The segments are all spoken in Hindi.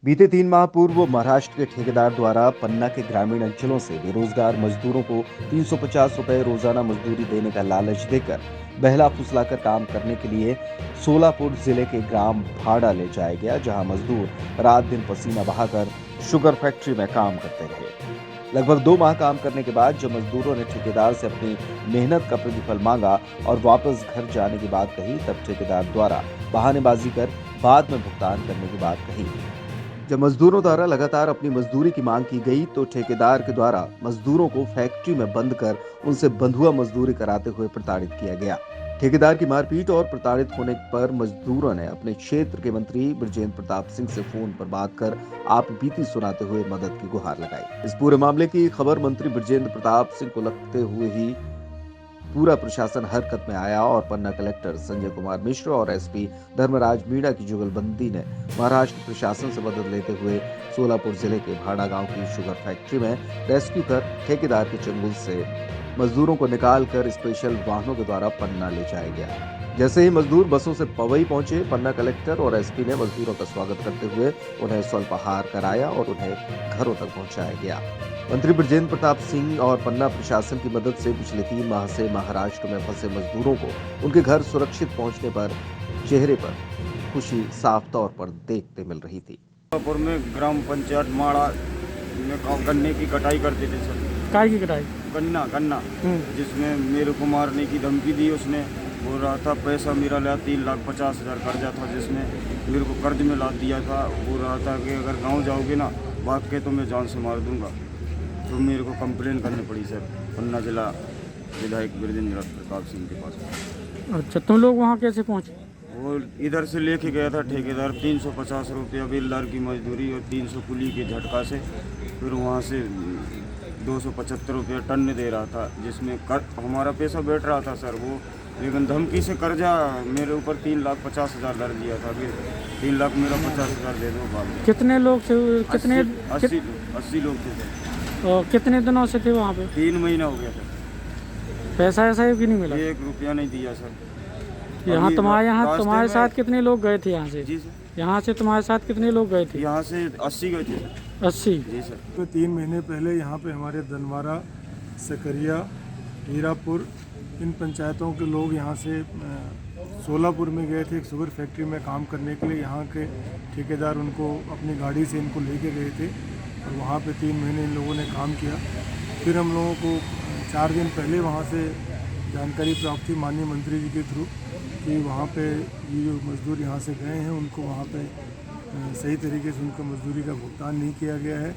बीते 3 माह पूर्व महाराष्ट्र के ठेकेदार द्वारा पन्ना के ग्रामीण अंचलों से बेरोजगार मजदूरों को 350 रुपए रोजाना मजदूरी देने का लालच देकर बहला फुसलाकर काम करने के लिए सोलापुर जिले के ग्राम भाड़ा ले जाया गया, जहां मजदूर रात दिन पसीना बहाकर शुगर फैक्ट्री में काम करते रहे। लगभग 2 माह काम करने के बाद जब मजदूरों ने ठेकेदार से अपनी मेहनत का प्रतिफल मांगा और वापस घर जाने की बात कही, तब ठेकेदार द्वारा बहानेबाजी कर बाद में भुगतान करने की बात कही। जब मजदूरों द्वारा लगातार अपनी मजदूरी की मांग की गई तो ठेकेदार के द्वारा मजदूरों को फैक्ट्री में बंद कर उनसे बंधुआ मजदूरी कराते हुए प्रताड़ित किया गया। ठेकेदार की मारपीट और प्रताड़ित होने पर मजदूरों ने अपने क्षेत्र के मंत्री बृजेंद्र प्रताप सिंह से फोन पर बात कर आप बीती सुनाते हुए मदद की गुहार लगाई। इस पूरे मामले की खबर मंत्री बृजेंद्र प्रताप सिंह को लगते हुए ही पूरा प्रशासन हरकत में आया और पन्ना कलेक्टर संजय कुमार मिश्र और एसपी धर्मराज मीणा की जुगलबंदी ने महाराष्ट्र प्रशासन से मदद लेते हुए सोलापुर जिले के भाड़ा गांव की शुगर फैक्ट्री में रेस्क्यू कर ठेकेदार के चंगुल से मजदूरों को निकालकर स्पेशल वाहनों के द्वारा पन्ना ले जाया गया। जैसे ही मजदूर बसों से पवई पहुंचे, पन्ना कलेक्टर और एसपी ने मजदूरों का स्वागत करते हुए उन्हें स्वल्पाहार कराया और उन्हें घरों तक पहुंचाया गया। मंत्री बृजेंद्र प्रताप सिंह और पन्ना प्रशासन की मदद से पिछले 3 माह से महाराष्ट्र में फंसे मजदूरों को उनके घर सुरक्षित पहुंचने पर चेहरे पर खुशी साफ तौर पर देखते मिल रही थी। सोलापुर में ग्राम पंचायत माड़ा में गन्ने की कटाई करते थे सर। काय की कटाई? गन्ना जिसमें मेरे को मारने की धमकी दी उसने। बोल रहा था पैसा मेरा लिया 3,50,000 कर्जा था, जिसने मेरे को कर्ज में ला दिया था। बोल रहा था कि अगर गांव जाओगे ना भाग के तो मैं जान से मार दूंगा। तो मेरे को कंप्लेन करनी पड़ी सर पन्ना जिला विधायक बृजेंद्र प्रताप सिंह के पास। अच्छा, तुम लोग वहाँ कैसे पहुँचे? वो इधर से लेके गया था ठेकेदार 350 रुपया बेलदार की मजदूरी और 300 कुली के झटका से। फिर वहाँ से 275 रुपया टन दे रहा था, जिसमें हमारा पैसा बैठ रहा था सर वो। लेकिन धमकी से कर्जा मेरे ऊपर 3,50,000 दर दिया था। फिर 3 लाख मेरा 50,000 दे दो बाद में। कितने लोग थे? कितने 80 लोग थे सर। और कितने दिनों से थे वहाँ पे? 3 महीना हो गया सर। पैसा ऐसा भी नहीं मिला? 1 रुपया नहीं दिया सर। यहाँ तुम्हारे साथ कितने लोग गए थे यहाँ से? जी सर। यहाँ से तुम्हारे साथ कितने लोग गए थे? यहाँ से 80 गए थे सर। 80? जी सर। तो 3 महीने पहले यहाँ पे हमारे दनवारा, सकरिया, हीरापुर, इन पंचायतों के लोग यहाँ से सोलापुर में गए थे एक शुगर फैक्ट्री में काम करने के लिए। यहाँ के ठेकेदार उनको अपनी गाड़ी से इनको लेके गए थे और वहाँ पे 3 महीने इन लोगों ने काम किया। फिर हम लोगों को 4 दिन पहले वहाँ से जानकारी प्राप्त थी माननीय मंत्री जी के थ्रू कि वहाँ पे ये जो मजदूर यहाँ से गए हैं उनको वहाँ पे सही तरीके से उनको मजदूरी का भुगतान नहीं किया गया है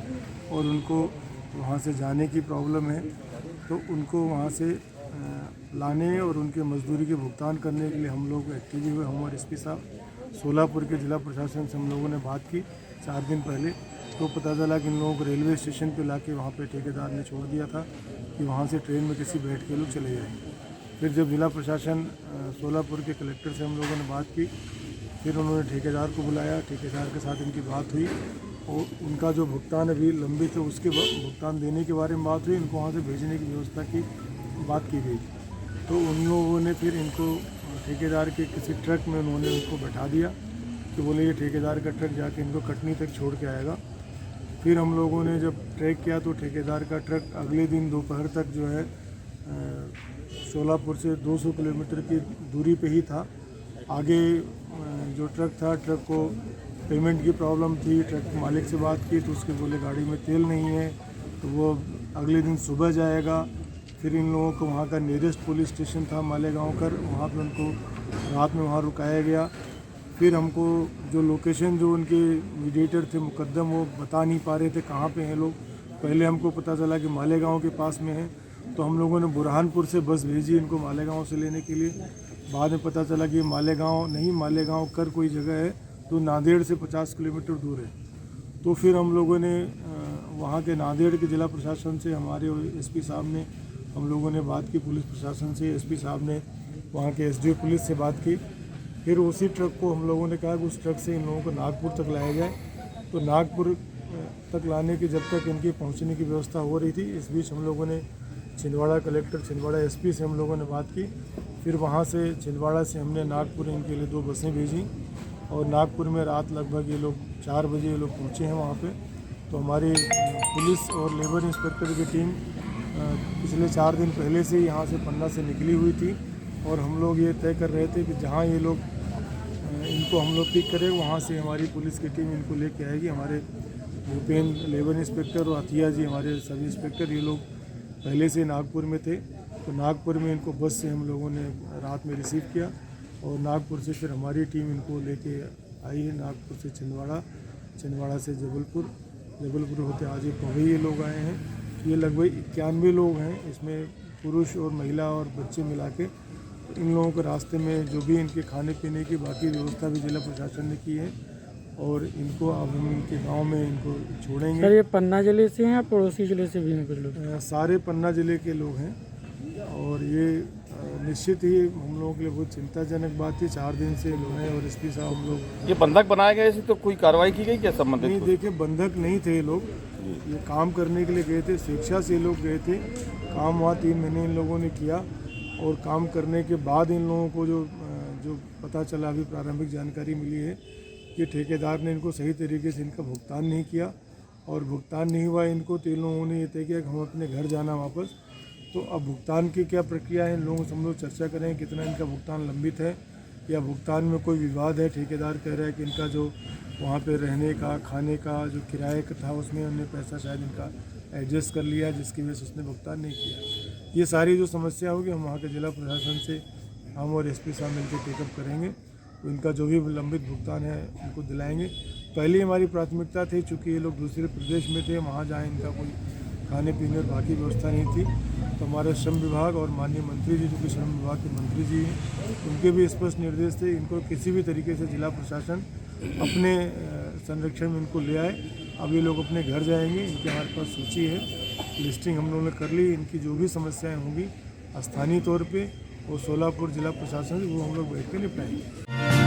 और उनको वहाँ से जाने की प्रॉब्लम है। तो उनको वहाँ से लाने और उनके मजदूरी के भुगतान करने के लिए हम लोग एक्टिव हुए। हम और एसपी साहब सोलापुर के जिला प्रशासन से हम लोगों ने बात की 4 दिन पहले। तो पता चला कि इन लोगों को रेलवे स्टेशन पे लाके वहाँ पे ठेकेदार ने छोड़ दिया था कि वहाँ से ट्रेन में किसी बैठ के लोग चले जाएंगे। फिर जब जिला प्रशासन सोलापुर के कलेक्टर से हम लोगों ने बात की, फिर उन्होंने ठेकेदार को बुलाया। ठेकेदार के साथ इनकी बात हुई और उनका जो भुगतान अभी लंबित है उसके भुगतान देने के बारे में बात हुई। इनको वहाँ से भेजने की व्यवस्था की बात की गई। तो उन लोगों ने फिर इनको ठेकेदार के किसी ट्रक में उन्होंने उनको बैठा दिया कि बोले ये ठेकेदार का ट्रक जाके इनको कटनी तक छोड़ के आएगा। फिर हम लोगों ने जब ट्रैक किया तो ठेकेदार का ट्रक अगले दिन दोपहर तक जो है सोलापुर से 200 किलोमीटर की दूरी पे ही था। आगे जो ट्रक था, ट्रक को पेमेंट की प्रॉब्लम थी। ट्रक मालिक से बात की तो उसके बोले गाड़ी में तेल नहीं है, तो वो अगले दिन सुबह जाएगा। फिर इन लोगों को वहाँ का नियरेस्ट पुलिस स्टेशन था मालेगांव कर, वहाँ पे उनको रात में वहाँ रुकाया गया। फिर हमको जो लोकेशन जो उनके मीडिएटर थे मुकद्दम वो बता नहीं पा रहे थे कहाँ पे हैं लोग। पहले हमको पता चला कि मालेगांव के पास में है, तो हम लोगों ने बुरहानपुर से बस भेजी इनको मालेगांव से लेने के लिए। बाद में पता चला कि मालेगांव नहीं, मालेगांव कर कोई जगह है तो नांदेड़ से 50 किलोमीटर दूर है। तो फिर हम लोगों ने वहाँ के नांदेड़ के जिला प्रशासन से, हमारे एसपी साहब ने, हम लोगों ने बात की पुलिस प्रशासन से। एसपी साहब ने वहाँ के एसडीओ पुलिस से बात की। फिर उसी ट्रक को हम लोगों ने कहा कि उस ट्रक से इन लोगों को नागपुर तक लाया जाए। तो नागपुर तक लाने की जब तक इनकी पहुँचने की व्यवस्था हो रही थी, इस बीच हम लोगों ने छिंदवाड़ा कलेक्टर, छिंदवाड़ा एसपी से हम लोगों ने बात की। फिर वहाँ से छिंदवाड़ा से हमने नागपुर इनके लिए 2 बसें भेजी और नागपुर में रात लगभग ये लोग 4 बजे ये लोग पहुँचे हैं वहाँ पे। तो हमारी पुलिस और लेबर इंस्पेक्टर की टीम पिछले 4 दिन पहले से यहाँ से पन्ना से निकली हुई थी और हम लोग ये तय कर रहे थे कि जहाँ ये लोग इनको हम लोग पिक करें वहाँ से हमारी पुलिस की टीम इनको लेके आएगी। हमारे भूपेन लेबर इंस्पेक्टर और अथिया जी हमारे सब इंस्पेक्टर ये लोग पहले से नागपुर में थे, तो नागपुर में इनको बस से हम लोगों ने रात में रिसीव किया और नागपुर से फिर हमारी टीम इनको लेके आई है। नागपुर से छिंदवाड़ा, छिंदवाड़ा से जबलपुर, जबलपुर होते आज ये पवई ये लोग आए हैं। ये लगभग 91 लोग हैं, इसमें पुरुष और महिला और बच्चे मिला के। इन लोगों के रास्ते में जो भी इनके खाने पीने की बाकी व्यवस्था भी जिला प्रशासन ने की है और इनको अब हम इनके गांव में इनको छोड़ेंगे। सर ये पन्ना जिले से हैं या पड़ोसी जिले से भी हैं कुछ लोग? सारे पन्ना जिले के लोग हैं और ये निश्चित ही हम लोगों के लिए बहुत चिंताजनक बात थी। 4 दिन से लोग हैं और एसपी साहब हम लोग ये बंधक बनाए गए तो कोई कार्रवाई की गई क्या संबंधित? नहीं, देखिए बंधक नहीं थे ये लोग, ये काम करने के लिए गए थे, स्वेच्छा से लोग गए थे। काम वहाँ 3 महीने इन लोगों ने किया और काम करने के बाद इन लोगों को जो पता चला, अभी प्रारंभिक जानकारी मिली है कि ठेकेदार ने इनको सही तरीके से इनका भुगतान नहीं किया और भुगतान नहीं हुआ इनको, तो इन लोगों ने ये तय किया कि हम अपने घर जाना वापस। तो अब भुगतान की क्या प्रक्रिया है इन लोगों से हम लोग चर्चा करें, कितना इनका भुगतान लंबित है या भुगतान में कोई विवाद है। ठेकेदार कह रहा है कि इनका जो वहाँ पे रहने का, खाने का जो किराए का था उसमें उन्होंने पैसा शायद इनका एडजस्ट कर लिया, जिसकी वजह से उसने भुगतान नहीं किया। ये सारी जो समस्या होगी हम वहाँ के जिला प्रशासन से हम और एसपी साहब मिलकर टेकअप करेंगे, तो इनका जो भी लंबित भुगतान है उनको दिलाएंगे। पहले हमारी प्राथमिकता थी, चूँकि ये लोग दूसरे प्रदेश में थे, वहाँ जहाँ इनका कोई खाने पीने और बाकी व्यवस्था नहीं थी, तो हमारे श्रम विभाग और माननीय मंत्री जी, जो कि श्रम विभाग के मंत्री जी हैं, उनके भी स्पष्ट निर्देश थे इनको किसी भी तरीके से जिला प्रशासन अपने संरक्षण में इनको ले आए। अब ये लोग अपने घर जाएंगे, इनकी हमारे पास सूची है, लिस्टिंग हम लोगों ने कर ली। इनकी जो भी समस्याएं होंगी स्थानीय तौर पे और सोलापुर जिला प्रशासन से वो हम लोग बैठ के निपटाएंगे।